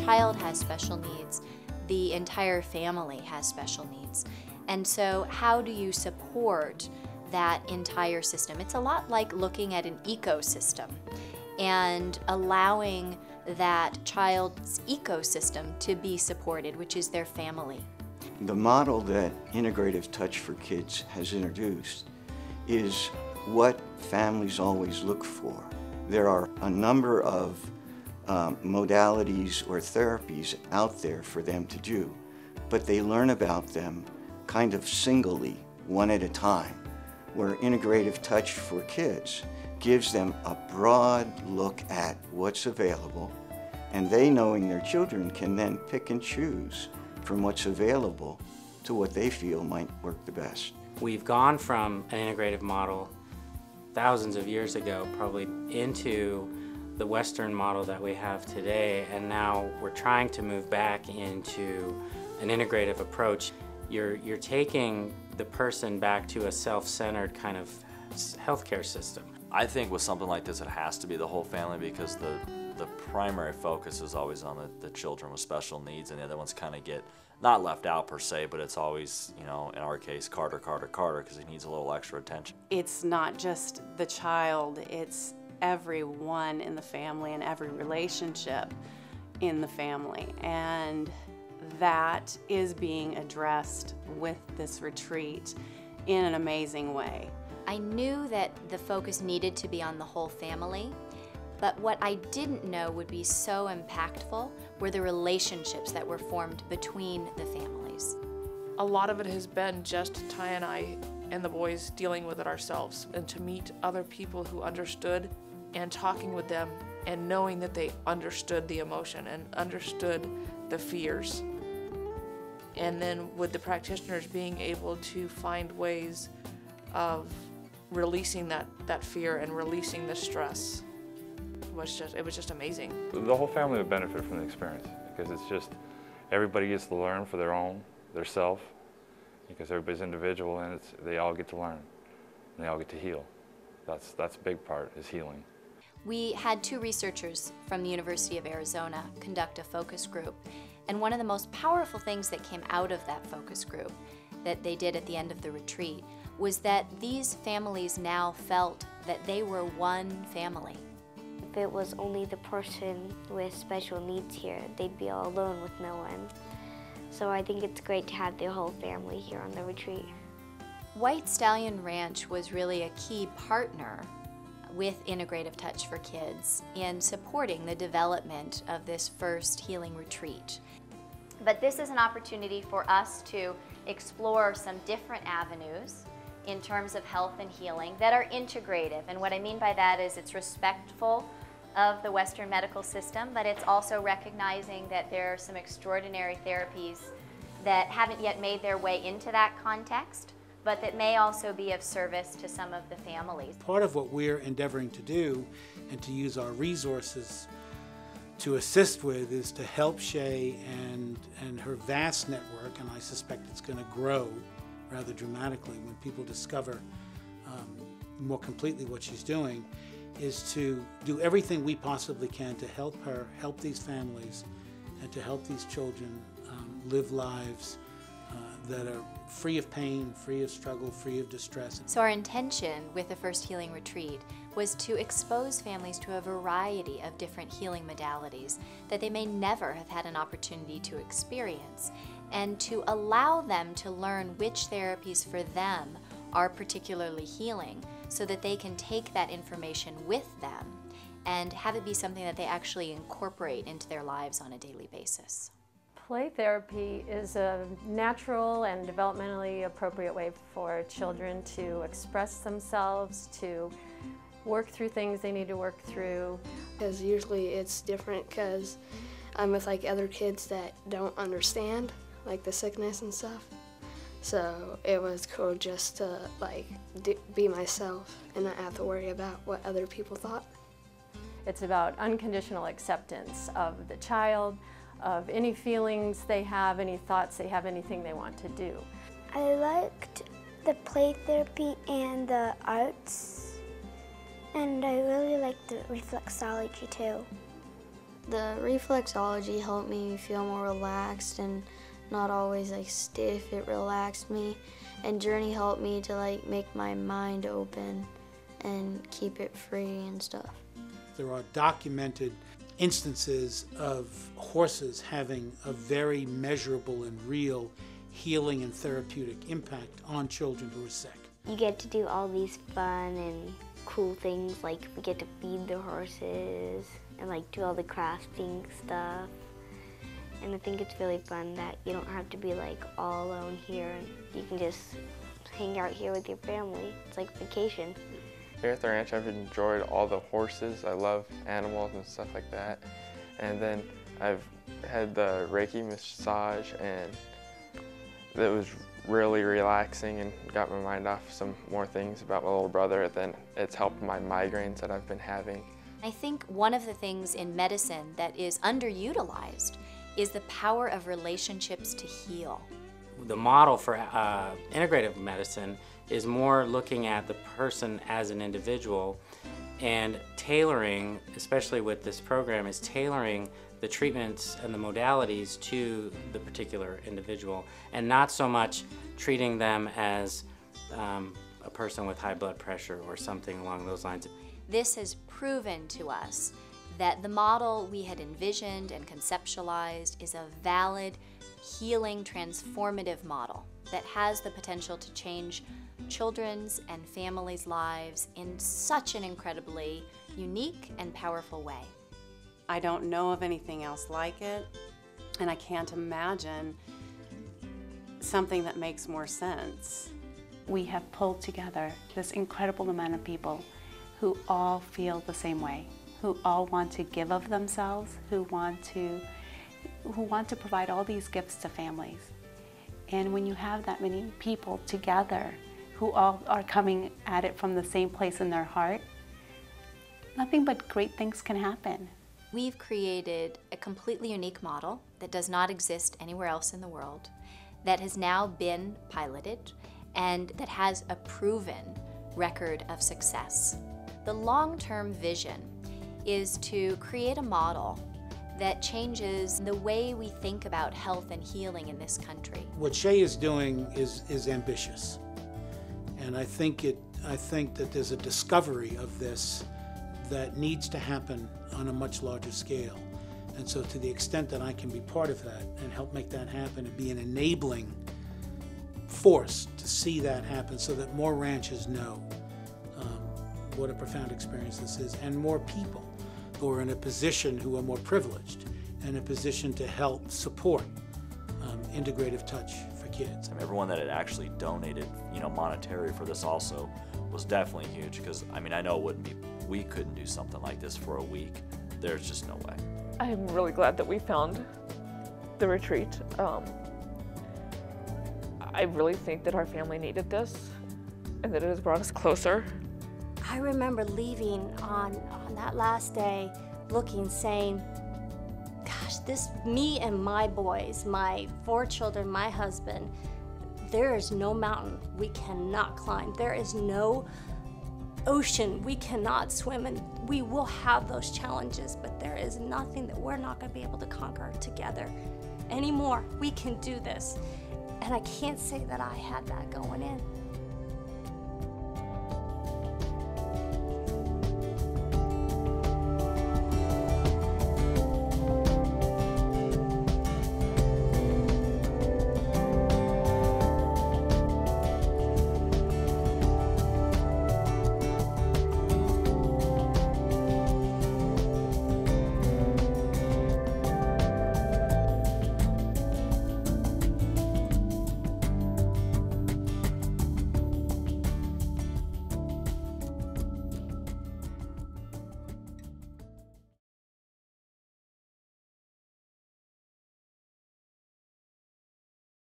child has special needs, the entire family has special needs. And so how do you support that entire system? It's a lot like looking at an ecosystem and allowing that child's ecosystem to be supported, which is their family. The model that Integrative Touch for Kids has introduced is what families always look for. There are a number of modalities or therapies out there for them to do, but they learn about them kind of singly, one at a time, where Integrative Touch for Kids gives them a broad look at what's available, and they, knowing their children, can then pick and choose from what's available to what they feel might work the best. We've gone from an integrative model thousands of years ago probably into the Western model that we have today, and now we're trying to move back into an integrative approach. You're taking the person back to a self-centered kind of healthcare system. I think with something like this, it has to be the whole family, because the primary focus is always on the children with special needs, and the other ones kind of get not left out per se, but it's always, you know, in our case, Carter, because he needs a little extra attention. It's not just the child, it's everyone in the family and every relationship in the family. And that is being addressed with this retreat in an amazing way. I knew that the focus needed to be on the whole family, but what I didn't know would be so impactful were the relationships that were formed between the families. A lot of it has been just Ty and I and the boys dealing with it ourselves, and to meet other people who understood and talking with them and knowing that they understood the emotion and understood the fears. And then with the practitioners being able to find ways of releasing that fear and releasing the stress. It was just amazing. The whole family would benefit from the experience, because it's just everybody gets to learn for their self, because everybody's individual, and they all get to learn and they all get to heal. That's a big part, is healing. We had two researchers from the University of Arizona conduct a focus group, and one of the most powerful things that came out of that focus group that they did at the end of the retreat was that these families now felt that they were one family. If it was only the person with special needs here, they'd be all alone with no one. So I think it's great to have their whole family here on the retreat. White Stallion Ranch was really a key partner with Integrative Touch for Kids in supporting the development of this first healing retreat. But this is an opportunity for us to explore some different avenues in terms of health and healing that are integrative. And what I mean by that is it's respectful of the Western medical system, but it's also recognizing that there are some extraordinary therapies that haven't yet made their way into that context, but that may also be of service to some of the families. Part of what we're endeavoring to do and to use our resources to assist with is to help Shay and her vast network, and I suspect it's going to grow rather dramatically when people discover more completely what she's doing, is to do everything we possibly can to help her, help these families, and to help these children live lives that are free of pain, free of struggle, free of distress. So our intention with the first healing retreat was to expose families to a variety of different healing modalities that they may never have had an opportunity to experience, and to allow them to learn which therapies for them are particularly healing, so that they can take that information with them and have it be something that they actually incorporate into their lives on a daily basis. Play therapy is a natural and developmentally appropriate way for children to express themselves, to work through things they need to work through. Because usually it's different because I'm with like other kids that don't understand like the sickness and stuff. So it was cool just to like be myself and not have to worry about what other people thought. It's about unconditional acceptance of the child, of any feelings they have, any thoughts they have, anything they want to do. I liked the play therapy and the arts, and I really liked the reflexology too. The reflexology helped me feel more relaxed and not always like stiff. It relaxed me. And Journey helped me to like make my mind open and keep it free and stuff. There are documented instances of horses having a very measurable and real healing and therapeutic impact on children who are sick. You get to do all these fun and cool things, like we get to feed the horses and like do all the crafting stuff. And I think it's really fun that you don't have to be like all alone here, and you can just hang out here with your family. It's like vacation. Here at the ranch, I've enjoyed all the horses. I love animals and stuff like that. And then I've had the Reiki massage, and it was really relaxing and got my mind off some more things about my little brother. Then it's helped my migraines that I've been having. I think one of the things in medicine that is underutilized is the power of relationships to heal. The model for integrative medicine is more looking at the person as an individual and tailoring, especially with this program, is tailoring the treatments and the modalities to the particular individual, and not so much treating them as a person with high blood pressure or something along those lines. This has proven to us that the model we had envisioned and conceptualized is a valid, healing, transformative model that has the potential to change children's and families' lives in such an incredibly unique and powerful way. I don't know of anything else like it, and I can't imagine something that makes more sense. We have pulled together this incredible amount of people who all feel the same way, who all want to give of themselves, who want to provide all these gifts to families. And when you have that many people together who all are coming at it from the same place in their heart, nothing but great things can happen. We've created a completely unique model that does not exist anywhere else in the world, that has now been piloted, and that has a proven record of success. The long-term vision is to create a model that changes the way we think about health and healing in this country. What Shay is doing is ambitious, and I think that there's a discovery of this that needs to happen on a much larger scale. And so to the extent that I can be part of that and help make that happen and be an enabling force to see that happen so that more ranches know what a profound experience this is, and more people who are in a position, who are more privileged, in a position to help support integrative touch for kids. Everyone that had actually donated, monetary for this also was definitely huge, because I know it wouldn't be, we couldn't do something like this for a week. There's just no way. I'm really glad that we found the retreat. I really think that our family needed this and that it has brought us closer. I remember leaving on that last day, looking, saying, gosh, me and my boys, my 4 children, my husband, there is no mountain we cannot climb. There is no ocean we cannot swim in. We will have those challenges, but there is nothing that we're not going to be able to conquer together anymore. We can do this. And I can't say that I had that going in.